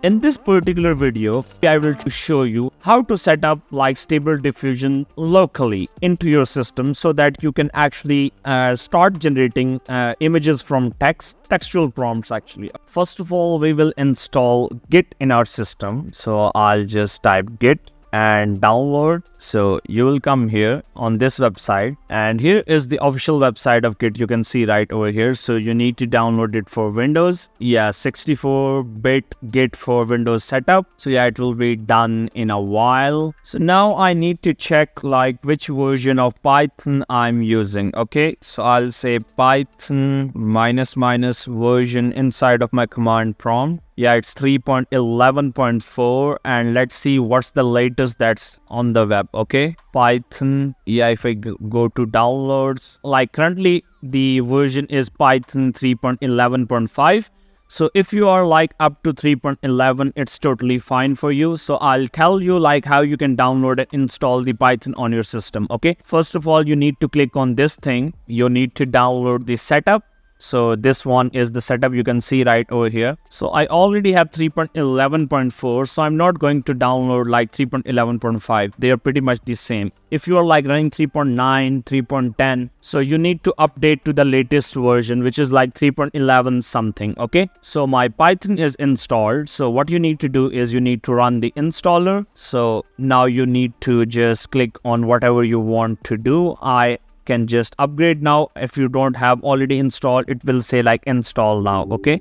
In this particular video, I will show you how to set up like Stable Diffusion locally into your system so that you can actually start generating images from textual prompts actually. First of all, we will install Git in our system. So I'll just type Git and download. So you will come here on this website, and here is the official website of Git. You can see right over here. So you need to download it for Windows. Yeah, 64-bit Git for Windows setup. So yeah, it will be done in a while. So now I need to check like which version of Python I'm using. Okay, so I'll say Python -- version inside of my command prompt. Yeah, it's 3.11.4, and let's see what's the latest that's on the web. Okay, Python. Yeah, if I go to downloads, like currently the version is Python 3.11.5. So if you are like up to 3.11, it's totally fine for you. So I'll tell you like how you can download and install the Python on your system. Okay, first of all, you need to click on this thing. You need to download the setup. So this one is the setup, you can see right over here. So I already have 3.11.4, so I'm not going to download like 3.11.5. They are pretty much the same. If you are like running 3.9, 3.10, so you need to update to the latest version, which is like 3.11 something. Okay, so my Python is installed. So what you need to do is you need to run the installer. So now you need to just click on whatever you want to do. I can just upgrade now. If you don't have already installed, it will say like install now. Okay,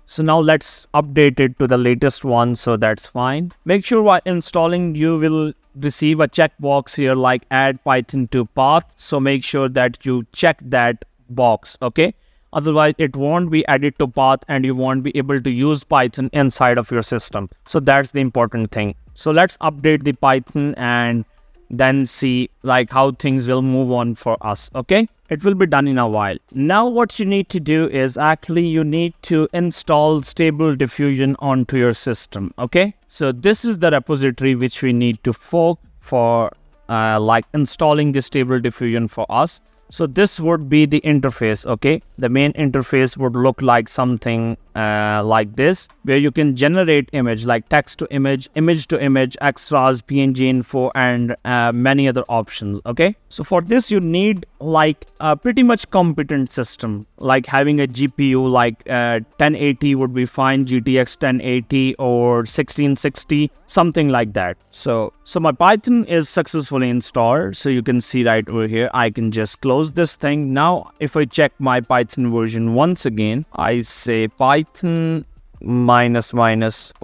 so now let's update it to the latest one, so that's fine. Make sure while installing you will receive a checkbox here like add Python to path. So make sure that you check that box. Okay, otherwise it won't be added to path and you won't be able to use Python inside of your system. So that's the important thing. So let's update the Python and then see like how things will move on for us. Okay, it will be done in a while. Now what you need to do is actually you need to install Stable Diffusion onto your system. Okay, so this is the repository which we need to fork for like installing the Stable Diffusion for us. So this would be the interface. Okay, the main interface would look like something like this, where you can generate image like text to image to image, extras, png info, and many other options. Okay, so for this you need like a pretty much competent system, like having a GPU like 1080 would be fine, GTX 1080 or 1660, something like that. So my Python is successfully installed. So you can see right over here, I can just close this thing. Now if I check my Python version once again, I say Python --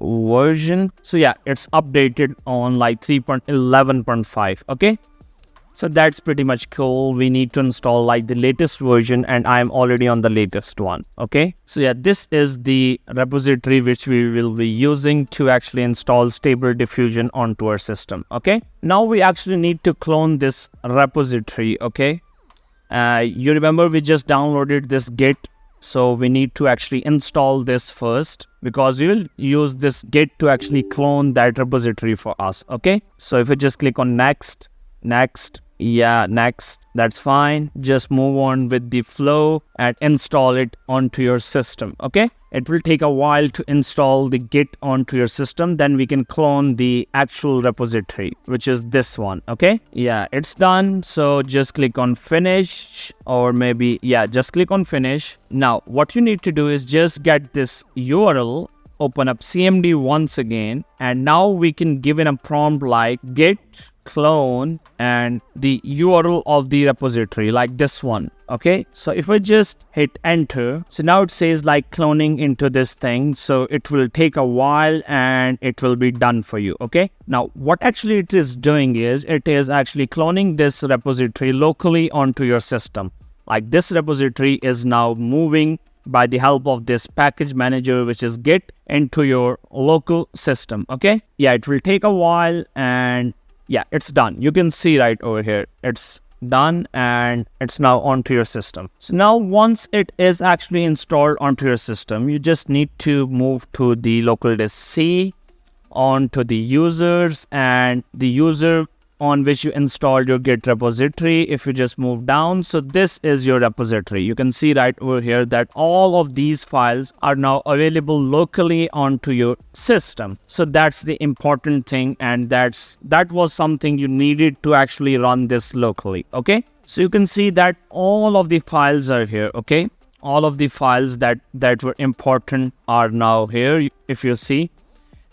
version. So yeah, it's updated on like 3.11.5. okay, so that's pretty much cool. We need to install like the latest version, and I'm already on the latest one. Okay, so yeah, this is the repository which we will be using to actually install Stable Diffusion onto our system. Okay, now we actually need to clone this repository. Okay, you remember we just downloaded this Git. So we need to actually install this first, because we will use this Git to actually clone that repository for us. Okay, so if we just click on next, yeah, next, that's fine. Just move on with the flow and install it onto your system. Okay, it will take a while to install the Git onto your system. Then we can clone the actual repository, which is this one. Okay, yeah, it's done. So just click on finish, or maybe, yeah, just click on finish. Now what you need to do is just get this URL, open up CMD once again, and now we can give in a prompt like git clone and the URL of the repository, like this one. Okay, so if I just hit enter, so now it says like cloning into this thing. So it will take a while and it will be done for you. Okay, now what actually it is doing is it is actually cloning this repository locally onto your system. Like this repository is now moving by the help of this package manager, which is Git, into your local system. Okay, yeah, it will take a while, and yeah, it's done. You can see right over here, it's done and it's now onto your system. So now once it is actually installed onto your system, you just need to move to the local disk C, onto the users, and the user on which you installed your Git repository. If you just move down, so this is your repository. You can see right over here that all of these files are now available locally onto your system. So that's the important thing, and that was something you needed to actually run this locally. Okay, so you can see that all of the files are here. Okay, all of the files that were important are now here, if you see,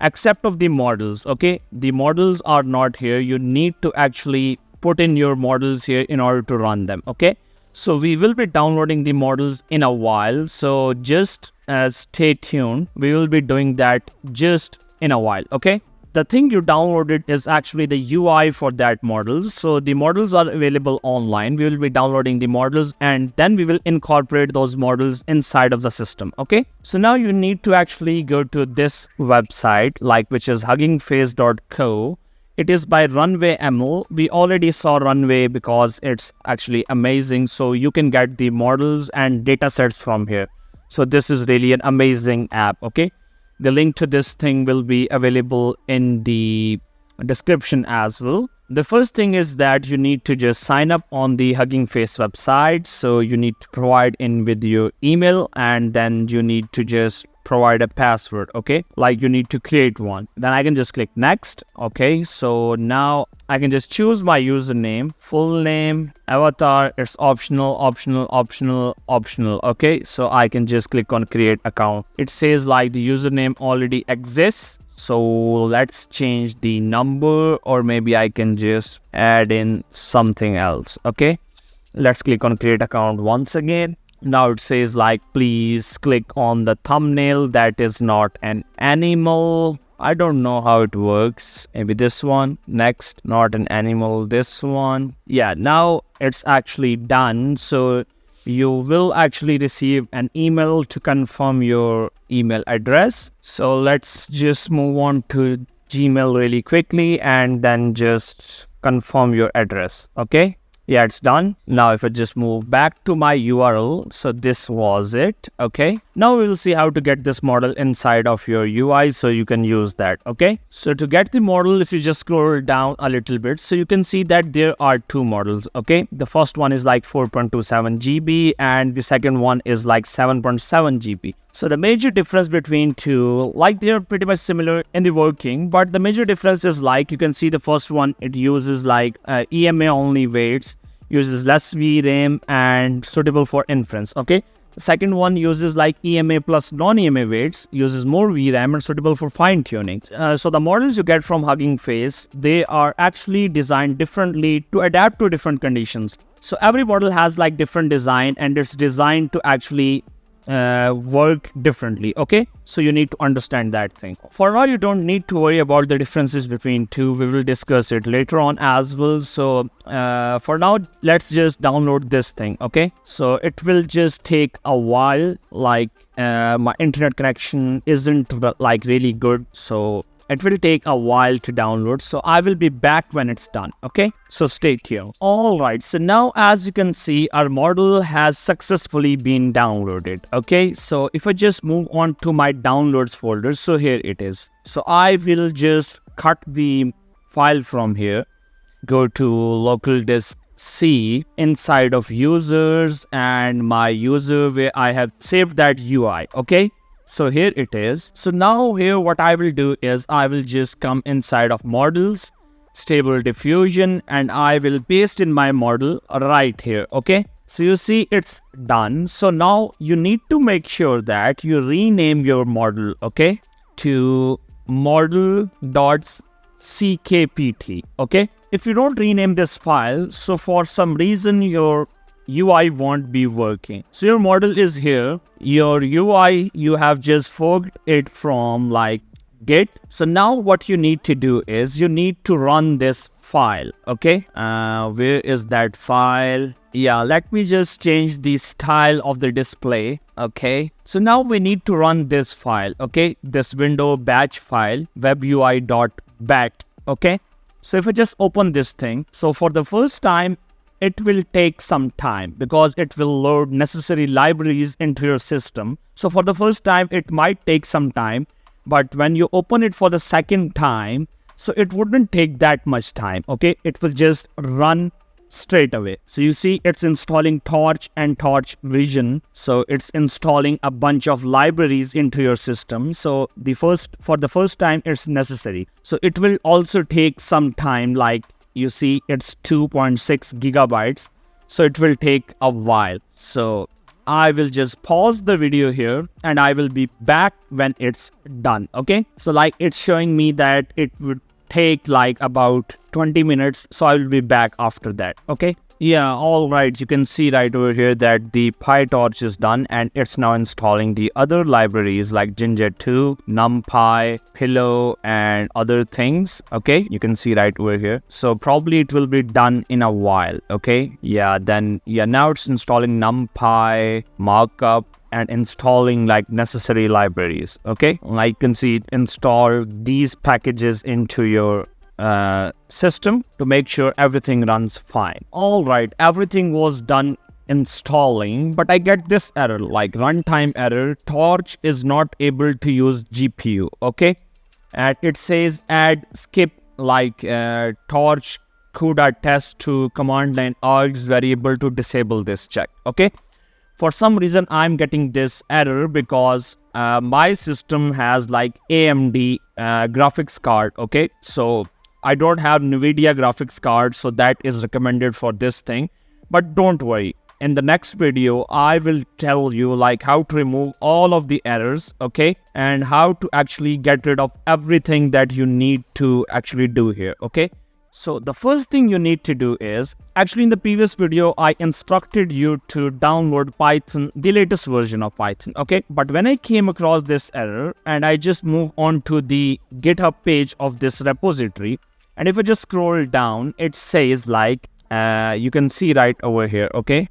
except of the models. Okay, the models are not here. You need to actually put in your models here in order to run them. Okay, so we will be downloading the models in a while, so just stay tuned. We will be doing that just in a while. Okay, the thing you downloaded is actually the UI for that model. So the models are available online. We will be downloading the models, and then we will incorporate those models inside of the system. Okay, so now you need to actually go to this website, which is huggingface.co. It is by Runway ML. We already saw Runway because it's actually amazing. So you can get the models and data sets from here. So this is really an amazing app. Okay, the link to this thing will be available in the description as well. The first thing is that you need to just sign up on the Hugging Face website. So you need to provide in with your email, and then you need to just provide a password. Okay, you need to create one. Then I can just click next. Okay, so now I can just choose my username, full name, avatar. It's optional. Okay, so I can just click on create account. It says the username already exists, so let's change the number, or maybe I can just add in something else. Okay, let's click on create account once again. Now it says please click on the thumbnail that is not an animal. I don't know how it works. Maybe this one. Next, not an animal. This one. Yeah, now it's actually done. So you will actually receive an email to confirm your email address. So let's just move on to Gmail really quickly and then just confirm your address. Okay. Yeah, it's done. Now if I just move back to my URL, so this was it. Okay, now we will see how to get this model inside of your UI so you can use that. Okay, so to get the model, if you just scroll down a little bit, so you can see that there are two models. Okay, the first one is 4.27 GB and the second one is 7.7 GB. So the major difference between two, they are pretty much similar in the working, but the major difference is you can see the first one, it uses EMA only weights, uses less VRAM and suitable for inference. Okay, the second one uses EMA plus non-EMA weights, uses more VRAM and suitable for fine tuning. So the models you get from Hugging Face, they are actually designed differently to adapt to different conditions. So every model has different design, and it's designed to actually work differently. Okay, so you need to understand that thing. For now, you don't need to worry about the differences between two. We will discuss it later on as well. So for now, let's just download this thing. Okay, so it will just take a while. My internet connection isn't really good, so it will take a while to download. So I will be back when it's done. Okay, so stay tuned. All right, so now as you can see, our model has successfully been downloaded. Okay, so if I just move on to my downloads folder, so here it is. So I will just cut the file from here, go to local disk C inside of users and my user where I have saved that UI. Okay, so here it is. So now here what I will do is I will just come inside of models, stable diffusion, and I will paste in my model right here. Okay, so you see it's done. So now you need to make sure that you rename your model, okay, to model.ckpt. Okay, if you don't rename this file, so for some reason your UI won't be working. So your model is here, your UI, you have just forked it from Git. So now what you need to do is you need to run this file. Okay, where is that file? Yeah, let me just change the style of the display. Okay, so now we need to run this file. Okay, this window batch file, webui.bat. Okay, so if I just open this thing, so for the first time it will take some time because it will load necessary libraries into your system. So for the first time, it might take some time, but when you open it for the second time, So it wouldn't take that much time, okay? It will just run straight away. So you see it's installing Torch and Torch Vision. So it's installing a bunch of libraries into your system. So for the first time it's necessary. So it will also take some time, like you see it's 2.6 gigabytes. So it will take a while. So I will just pause the video here and I will be back when it's done, okay? So like it's showing me that it would take like about 20 minutes. So I will be back after that, okay? Yeah, all right. You can see right over here that the PyTorch is done and it's now installing the other libraries like Ginger 2, NumPy, Pillow, and other things. Okay, you can see right over here. So probably it will be done in a while. Okay, now it's installing NumPy, markup, and installing like necessary libraries. Okay, like you can see, install these packages into your system to make sure everything runs fine. All right, everything was done installing, but I get this error, like runtime error. Torch is not able to use GPU. Okay, and it says add skip like torch CUDA test to command line args variable to disable this check. Okay, for some reason I'm getting this error because my system has like AMD graphics card. Okay, so I don't have NVIDIA graphics card, so that is recommended for this thing. But don't worry, in the next video I will tell you like how to remove all of the errors, okay, and how to actually get rid of everything that you need to actually do here. Okay, so the first thing you need to do is, actually in the previous video I instructed you to download Python, the latest version of Python, okay? But when I came across this error and I just move on to the GitHub page of this repository, and if I just scroll down, it says like, you can see right over here, okay?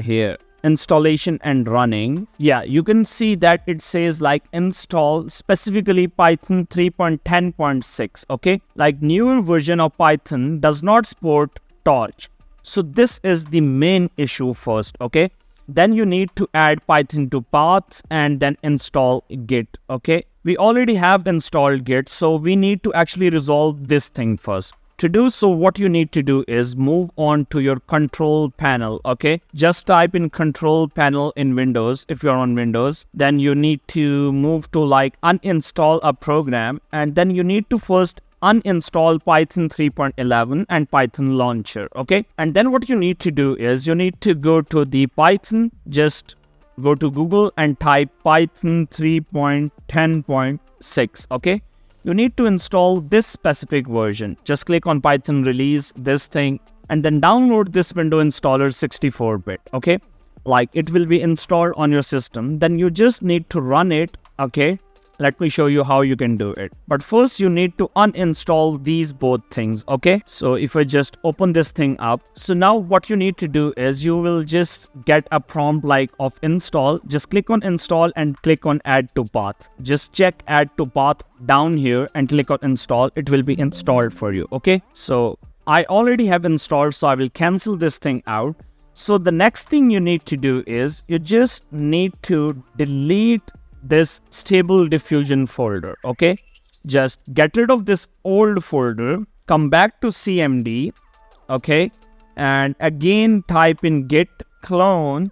Here. Installation and running. Yeah, you can see that it says like install specifically Python 3.10.6, okay? Like newer version of Python does not support Torch. So this is the main issue first, okay? Then you need to add Python to paths and then install Git, okay? We already have installed Git, so we need to actually resolve this thing first. To do so, what you need to do is move on to your control panel, okay? Just type in control panel in Windows if you're on Windows. Then you need to move to like uninstall a program, and then you need to first uninstall Python 3.11 and Python launcher, okay? And then what you need to do is you need to go to the Python, just go to Google and type Python 3.10.6, okay? You need to install this specific version. Just click on Python release, this thing, and then download this window installer 64-bit, okay? Like it will be installed on your system. Then you just need to run it, okay? Let me show you how you can do it. But first you need to uninstall these both things, okay? So if I just open this thing up, so now what you need to do is you will just get a prompt like of install. Just click on install and click on add to path. Just check add to path down here and click on install. It will be installed for you, okay? So I already have installed, so I will cancel this thing out. So the next thing you need to do is you just need to delete this stable diffusion folder, okay? Just get rid of this old folder, come back to CMD, okay? And again type in git clone,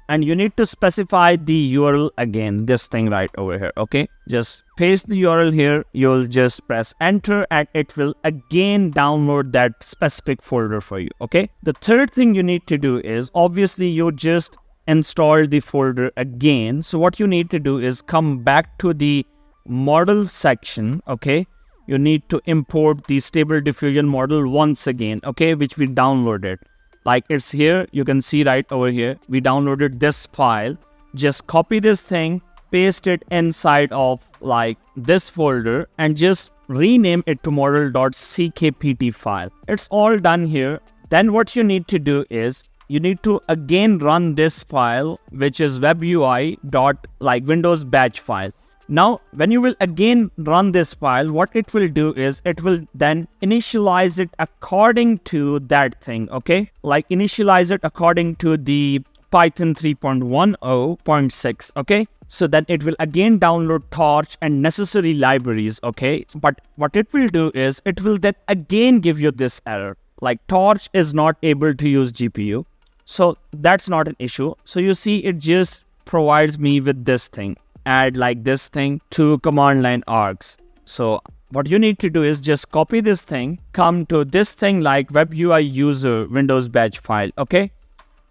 and you need to specify the URL again, this thing right over here, okay? Just paste the URL here, you'll just press enter and it will again download that specific folder for you, okay? The third thing you need to do is, obviously you just install the folder again. So what you need to do is come back to the model section, okay? You need to import the stable diffusion model once again, okay, which we downloaded. Like it's here, you can see right over here, we downloaded this file. Just copy this thing, paste it inside of like this folder and just rename it to model.ckpt file. It's all done here. Then what you need to do is you need to again run this file, which is webui.windows batch file. Now, when you will again run this file, what it will do is it will then initialize it according to that thing, okay? Like initialize it according to the Python 3.10.6, okay? So then it will again download Torch and necessary libraries, okay? But what it will do is it will then again give you this error, like Torch is not able to use GPU. So that's not an issue. So you see, it just provides me with this thing, add like this thing to command line args. So what you need to do is just copy this thing, come to this thing like web UI user Windows batch file, okay?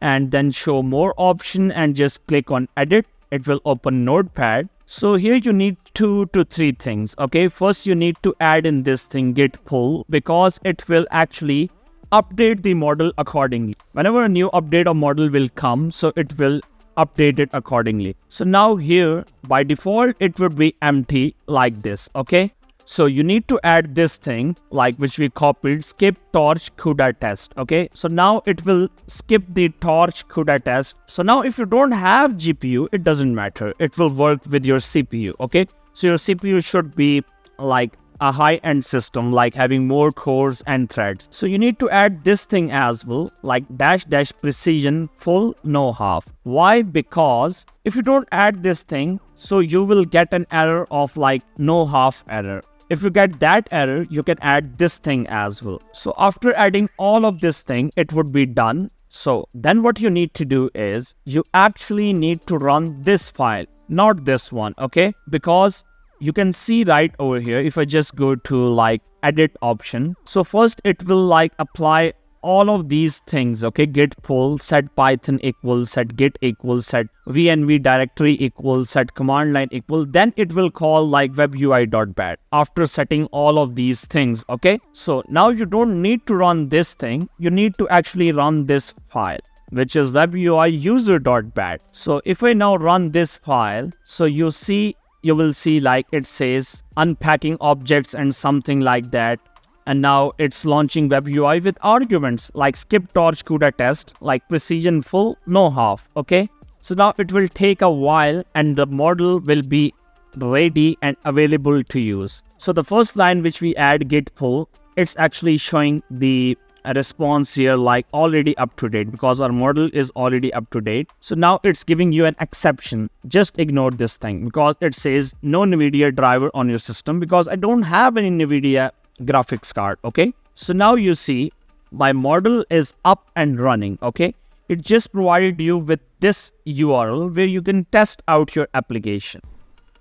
And then show more option and just click on edit. It will open Notepad. So here you need 2 to 3 things, okay? First, you need to add in this thing git pull, because it will actually update the model accordingly. Whenever a new update of model will come, so it will update it accordingly. So now here, by default, it would be empty like this, okay? So you need to add this thing, like which we copied, skip torch CUDA test, okay? So now it will skip the torch CUDA test. So now if you don't have GPU, it doesn't matter. It will work with your CPU, okay? So your CPU should be like a high-end system, like having more cores and threads. So you need to add this thing as well, like -- precision full no half. Why? Because if you don't add this thing, so you will get an error of like no half error. If you get that error, you can add this thing as well. So after adding all of this thing, it would be done. So then what you need to do is you actually need to run this file, not this one, okay? Because you can see right over here, if I just go to like edit option. So first it will like apply all of these things, okay? Git pull, set python equals, set git equals, set vnv directory equals, set command line equals. Then it will call like webui.bat after setting all of these things, okay? So now you don't need to run this thing. You need to actually run this file, which is webui user.bat. So if I now run this file, so you will see like it says unpacking objects and something like that. And now it's launching WebUI with arguments like skip torch CUDA test, like precision full, no half, okay? So now it will take a while and the model will be ready and available to use. So the first line which we add git pull, it's actually showing the response here like already up to date, because our model is already up to date. So now it's giving you an exception. Just ignore this thing because it says no NVIDIA driver on your system, because I don't have any NVIDIA graphics card, okay? So now you see my model is up and running, okay? It just provided you with this URL where you can test out your application.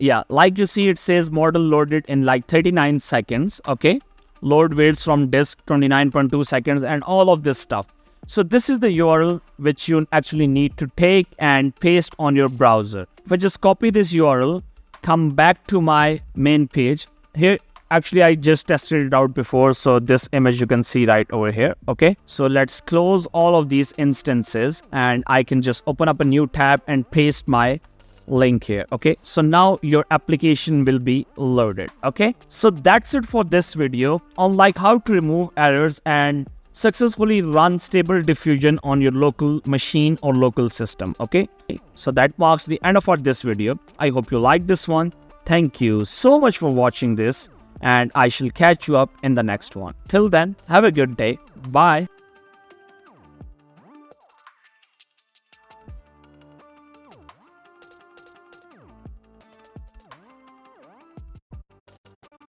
Yeah, like you see, it says model loaded in like 39 seconds, okay? Load waits from disk 29.2 seconds and all of this stuff. So this is the URL which you actually need to take and paste on your browser. If I just copy this URL, come back to my main page here. Actually, I just tested it out before, so this image you can see right over here, okay? So let's close all of these instances and I can just open up a new tab and paste my link here, okay? So now your application will be loaded, okay? So that's it for this video on like how to remove errors and successfully run stable diffusion on your local machine or local system, okay? So that marks the end of this video. I hope you liked this one. Thank you so much for watching this, and I shall catch you up in the next one. Till then, have a good day. Bye.